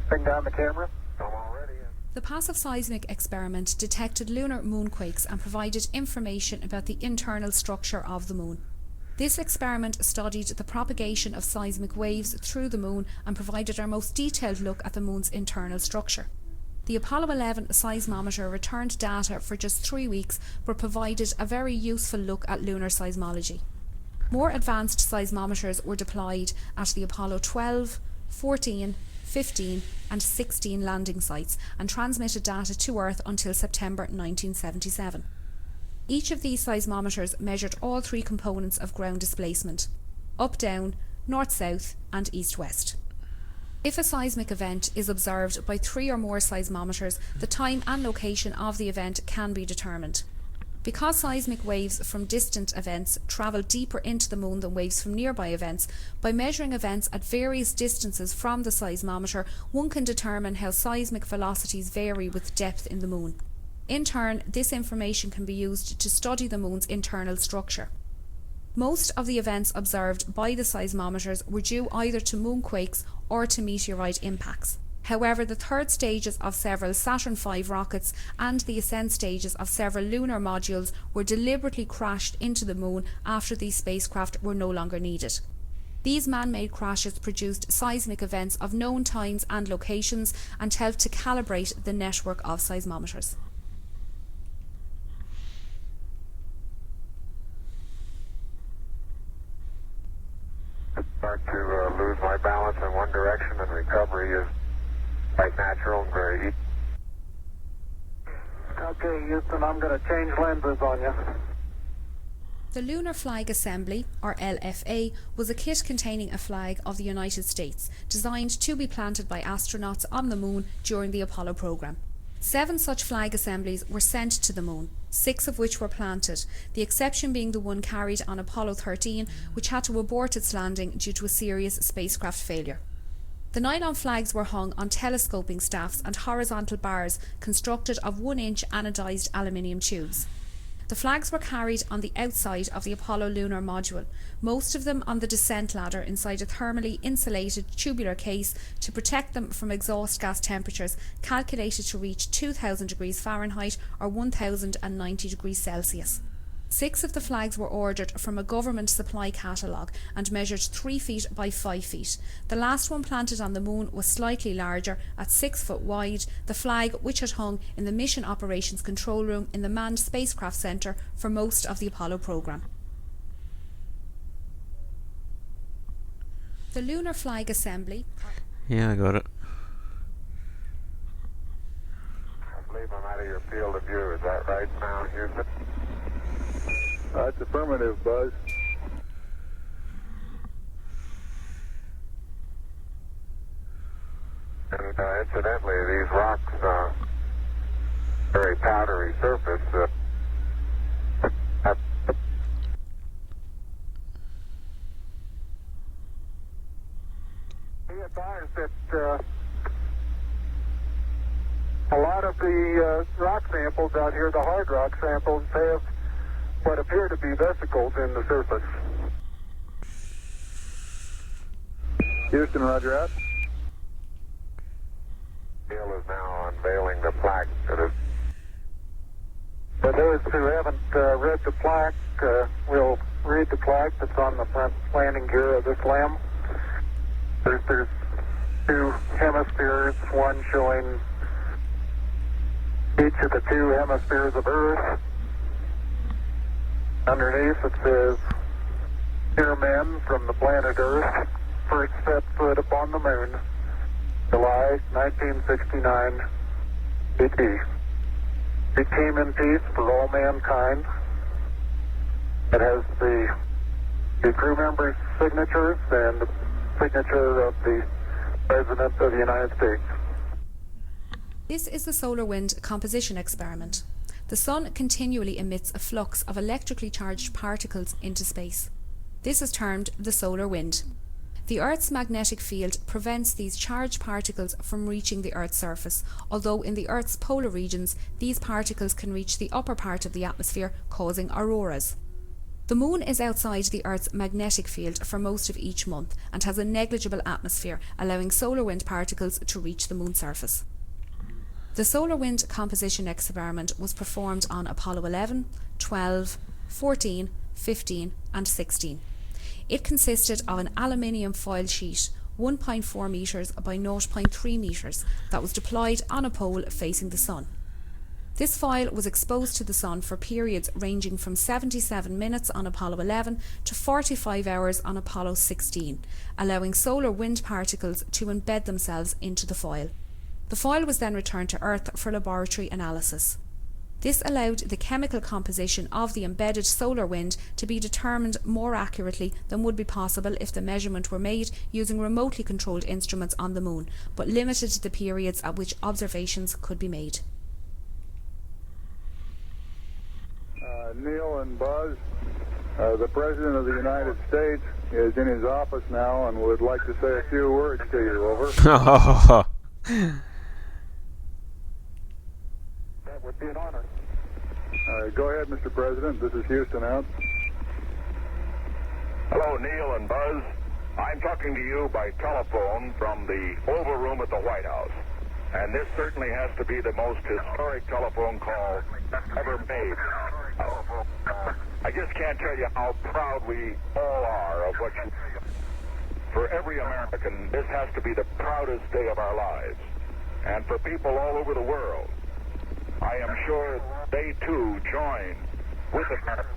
bring down the camera? I'm all ready. The passive seismic experiment detected lunar moonquakes and provided information about the internal structure of the Moon. This experiment studied the propagation of seismic waves through the Moon and provided our most detailed look at the Moon's internal structure. The Apollo 11 seismometer returned data for just 3 weeks but provided a very useful look at lunar seismology. More advanced seismometers were deployed at the Apollo 12, 14, 15 and 16 landing sites and transmitted data to Earth until September 1977. Each of these seismometers measured all 3 components of ground displacement: up-down, north-south and east-west. If a seismic event is observed by 3 or more seismometers, the time and location of the event can be determined. Because seismic waves from distant events travel deeper into the Moon than waves from nearby events, by measuring events at various distances from the seismometer, one can determine how seismic velocities vary with depth in the Moon. In turn, this information can be used to study the Moon's internal structure. Most of the events observed by the seismometers were due either to moonquakes or to meteorite impacts. However, the third stages of several Saturn V rockets and the ascent stages of several lunar modules were deliberately crashed into the moon after these spacecraft were no longer needed. These man-made crashes produced seismic events of known times and locations and helped to calibrate the network of seismometers. Start to lose my balance in one direction, and recovery is quite natural and very easy. Okay, Houston, I'm going to change lenses on you. The Lunar Flag Assembly, or LFA, was a kit containing a flag of the United States, designed to be planted by astronauts on the moon during the Apollo program. 7 such flag assemblies were sent to the moon, 6 of which were planted, the exception being the one carried on Apollo 13, which had to abort its landing due to a serious spacecraft failure. The nylon flags were hung on telescoping staffs and horizontal bars constructed of 1-inch anodized aluminium tubes. The flags were carried on the outside of the Apollo lunar module, most of them on the descent ladder inside a thermally insulated tubular case to protect them from exhaust gas temperatures calculated to reach 2000 degrees Fahrenheit or 1090 degrees Celsius. 6 of the flags were ordered from a government supply catalogue and measured 3 feet by 5 feet. The last one planted on the moon was slightly larger, at 6 foot wide, the flag which had hung in the Mission Operations Control Room in the Manned Spacecraft Centre for most of the Apollo programme. The Lunar Flag Assembly... Yeah, I got it. I believe I'm out of your field of view. Is that right now, Houston? That's affirmative, Buzz. And incidentally, these rocks, very powdery surface, be advised that a lot of the rock samples out here, the hard rock samples, have what appear to be vesicles in the surface. Houston, roger out. Neil is now unveiling the plaque that is... For those who haven't read the plaque, we'll read the plaque that's on the front landing gear of this LEM. There's 2 hemispheres, one showing each of the 2 hemispheres of Earth. Underneath it says, "Dear men from the planet Earth, first set foot upon the moon, July 1969, BT. We came in peace for all mankind." It has the crew members' signatures and the signature of the President of the United States. This is the solar wind composition experiment. The Sun continually emits a flux of electrically charged particles into space. This is termed the solar wind. The Earth's magnetic field prevents these charged particles from reaching the Earth's surface, although in the Earth's polar regions, these particles can reach the upper part of the atmosphere, causing auroras. The Moon is outside the Earth's magnetic field for most of each month and has a negligible atmosphere, allowing solar wind particles to reach the Moon's surface. The solar wind composition experiment was performed on Apollo 11, 12, 14, 15 and 16. It consisted of an aluminium foil sheet 1.4 metres by 0.3 metres that was deployed on a pole facing the Sun. This foil was exposed to the Sun for periods ranging from 77 minutes on Apollo 11 to 45 hours on Apollo 16, allowing solar wind particles to embed themselves into the foil. The foil was then returned to Earth for laboratory analysis. This allowed the chemical composition of the embedded solar wind to be determined more accurately than would be possible if the measurement were made using remotely controlled instruments on the Moon, but limited the periods at which observations could be made. Neil and Buzz, the President of the United States is in his office now and would like to say a few words to you. Over. That would be an honor. Go ahead, Mr. President. This is Houston out. Hello, Neil and Buzz. I'm talking to you by telephone from the Oval Room at the White House. And this certainly has to be the most historic telephone call ever made. I just can't tell you how proud we all are of what you... For every American, this has to be the proudest day of our lives. And for people all over the world, I am sure they too join with America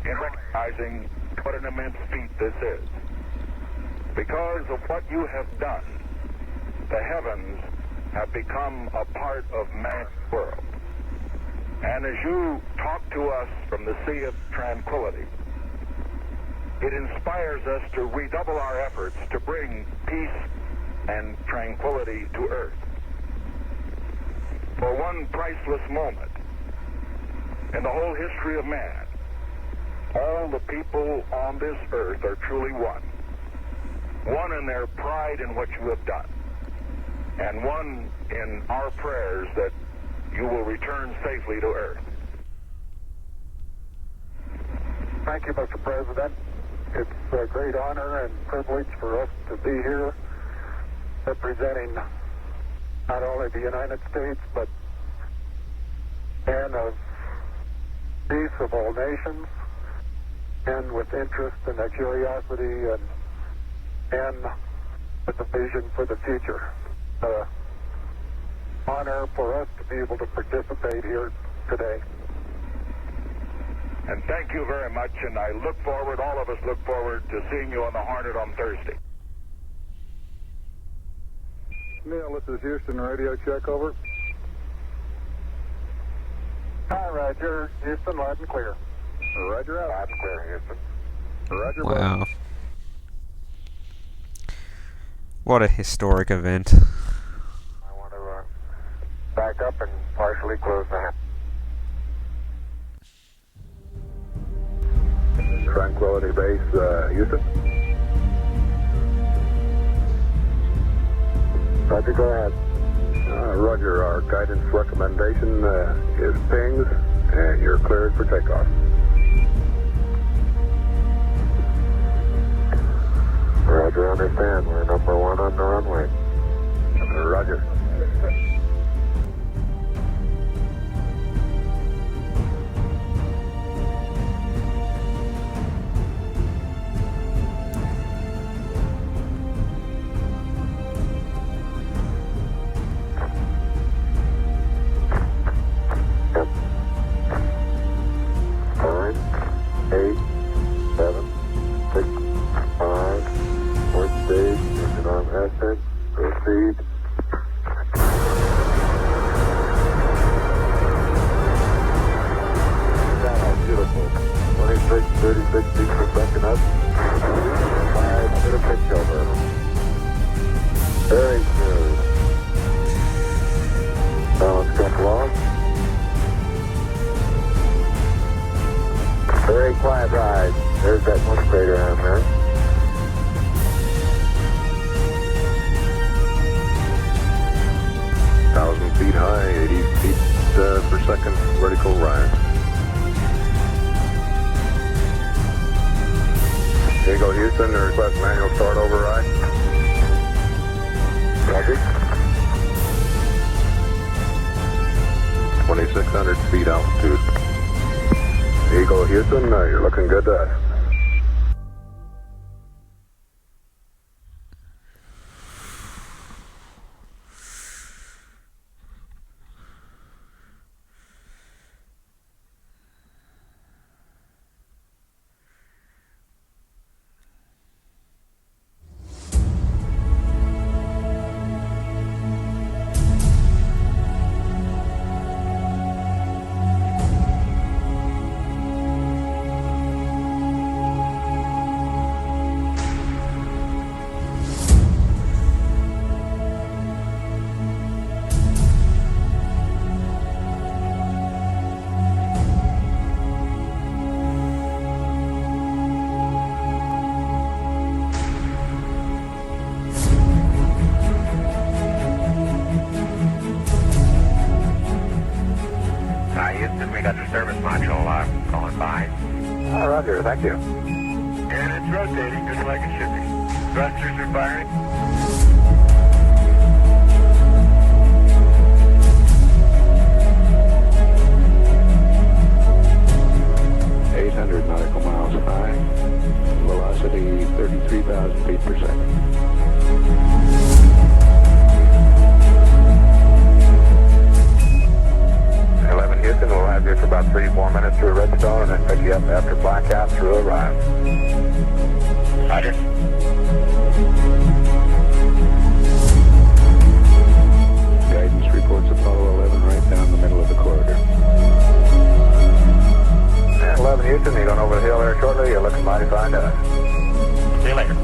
in recognizing what an immense feat this is. Because of what you have done, the heavens have become a part of man's world. And as you talk to us from the sea of tranquility, it inspires us to redouble our efforts to bring peace and tranquility to Earth. For one priceless moment in the whole history of man, all the people on this earth are truly one. One in their pride in what you have done, and one in our prayers that you will return safely to Earth. Thank you, Mr. President. It's a great honor and privilege for us to be here representing not only the United States, but men of peace of all nations, men with interest and a curiosity and with a vision for the future. Honor for us to be able to participate here today. And thank you very much, and I look forward, all of us look forward to seeing you on the Hornet on Thursday. Neil, this is Houston, radio check, over. Hi, Roger. Houston, loud and clear. Roger out. Loud and clear, Houston. Roger. Wow. What a historic event. I want to back up and partially close the hatch. Tranquility Base, Houston. Roger, go ahead. Roger, our guidance recommendation is pings, and you're cleared for takeoff. Roger, understand. We're number one on the runway. Roger. Proceed. Beautiful. 26, 36 feet per second up. 5 to the pitch over. Very smooth. Balance cut long. Very quiet ride. There's that one crater on there. Feet high, 80 feet per second vertical rise. Here you go, Houston. Request manual start override. Roger. 2,600 feet altitude. Here you go, Houston. You're looking good to us. We got the service module going by. Roger, thank you. And it's rotating just like it should be. Thrusters are firing. 800 nautical miles high, velocity 33,000 feet per second. Houston, we'll have you for about 3-4 minutes through Redstone and then pick you up after blackout through Orion. Roger. Guidance reports Apollo 11 right down the middle of the corridor. And 11 Houston, you're going over the hill there shortly. You're looking mighty fine to us. See you later.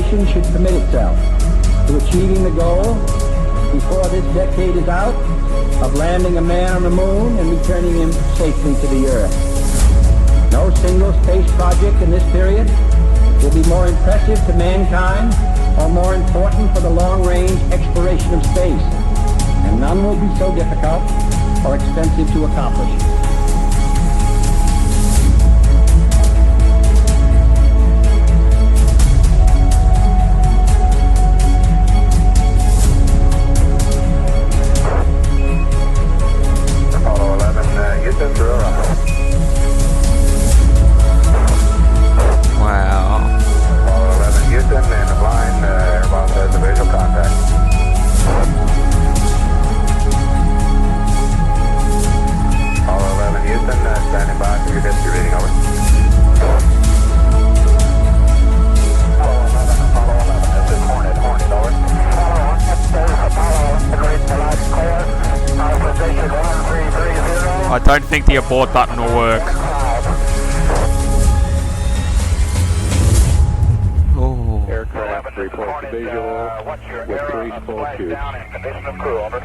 Should commit itself to achieving the goal before this decade is out of landing a man on the moon and returning him safely to the Earth. No single space project in this period will be more impressive to mankind or more important for the long-range exploration of space, and none will be so difficult or expensive to accomplish. I don't think the abort button will work. Oh. Aircraft reports visual with 3 full tubes. Condition of crew, over.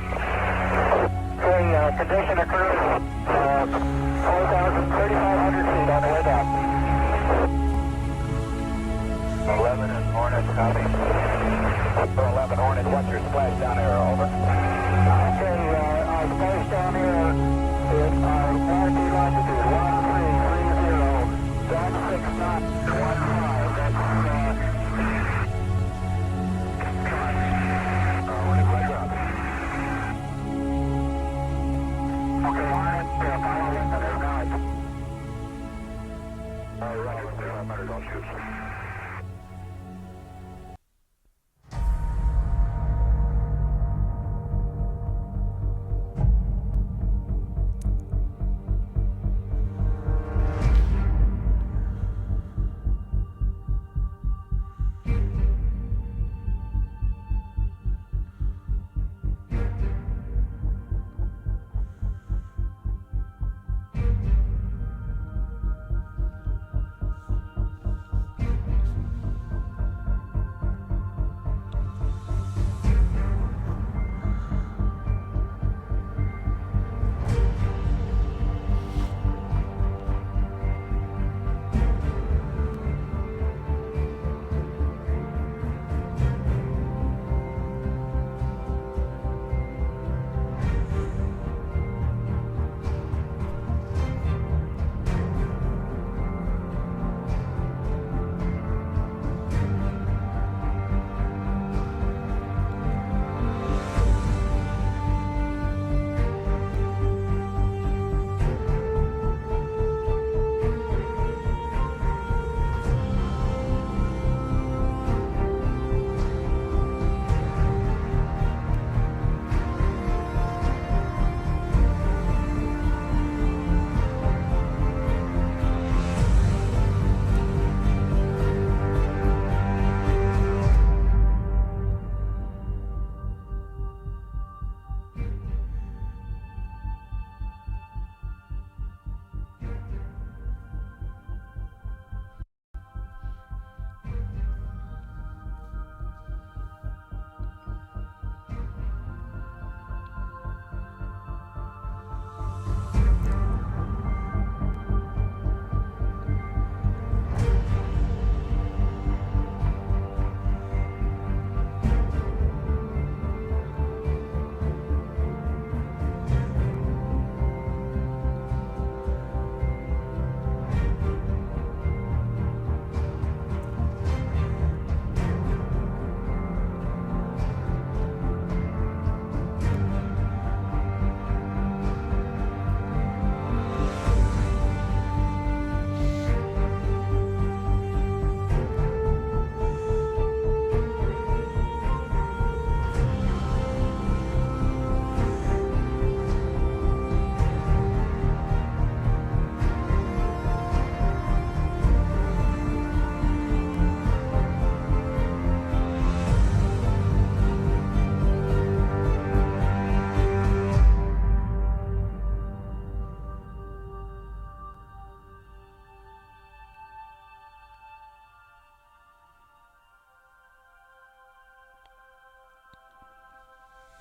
Condition of crew, 3,500 feet on the way down. 11 and Hornet, copy. 11 Hornet, what's your splashdown error, over? Okay, our splashdown error is our latitude, 1330, down 6 knots, 15. That's, okay, Hornet, follow into their guide. All right, don't shoot.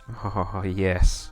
Oh, yes.